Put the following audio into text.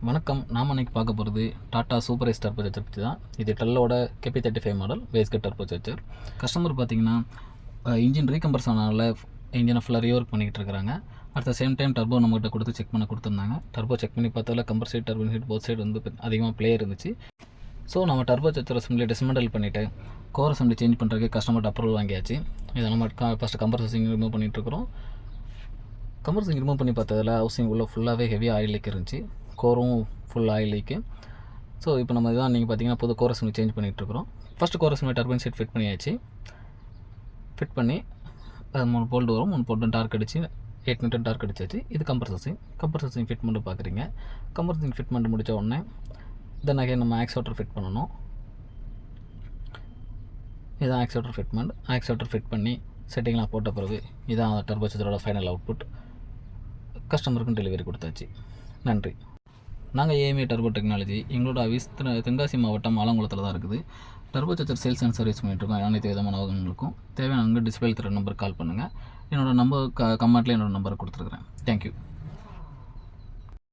வணக்கம். நாம் இன்னைக்கு பார்க்க போகிறது Tata super ace turbo charger பற்றி தான். இது டெல்லோட KP35 model wastegate turbo charger. Customer பார்த்தீங்கன்னா இன்ஜின் ரீகம்பர்ஸ் ஆனால இன்ஜினை ஃபுல்லாக ரீஒர்க் பண்ணிக்கிட்டு இருக்கிறாங்க. At the same time turbo நம்மகிட்ட கொடுத்து செக் பண்ண கொடுத்துருந்தாங்க. டர்போ செக் பண்ணி பார்த்தால கம்பர் side turbo side both side வந்து அதிகமாக ப்ளே இருந்துச்சு. ஸோ நம்ம டர்போ சார்ஜர் அசம்பிளி டிஸ்மெண்டல் பண்ணிவிட்டு கோர் அசம்பிளி சேஞ்ச் பண்ணுறதுக்கு கஸ்டமர்கிட்ட அப்ரூவல் வாங்கியாச்சு. இதை நம்ம ஃபஸ்ட்டு கம்பர்சரிங் ரிமூவ் பண்ணிகிட்ருக்குறோம். கம்பர்சரிங் ரிமூவ் பண்ணி பார்த்ததில் ஹவுசிங் உள்ள ஃபுல்லாகவே ஹெவி ஆயில் லீக் இருந்துச்சு. கோரும் ஃபுல் ஆயில் லீக்கு. ஸோ இப்போ நம்ம இதான் நீங்கள் பார்த்தீங்கன்னா புது கோர் அசம்பிளி சேஞ்ச் பண்ணிகிட்ருக்குறோம். First core assembly turbine set fit பண்ணியாச்சு. ஃபிட் பண்ணி 3 போல்ட் வரும். 3 போல்ட்டும் டார்க் அடிச்சு 8 நியூட்டன் டார்க் அடிச்சாச்சு. இது கம்பர்சரிங் ஃபிட் பண்ணி பார்க்குறீங்க. கம்பர்சரிங் ஃபிட் பண்ணி முடித்த உடனே தென் அகைன் நம்ம ஆக்சுவேட்டர் ஃபிட் பண்ணணும். இதான் ஆக்சுவேட்டர் ஃபிட் பண்ணி செட்டிங்லாம் போட்ட பிறகு இதான் டர்போ சார்ஜரோட ஃபைனல் அவுட்புட். கஸ்டமருக்கும் டெலிவரி கொடுத்தாச்சு. நன்றி. நாங்கள் ஏஎம்ஏ டர்போ டெக்னாலஜி எங்களோட ஆஃபீஸ் தென்காசி மாவட்டம் ஆலங்குளத்தில் தான் இருக்குது. Turbo charger sales and service பண்ணிகிட்ருக்கோம். அனைத்து விதமான வாகனங்களுக்கும் தேவையான நம்பர் டிஸ்பிளே தர நம்பர் கால் பண்ணுங்கள். என்னோடய நம்பர் கமெண்ட்டில் என்னோடய நம்பரை கொடுத்துருக்குறேன். தேங்க்யூ.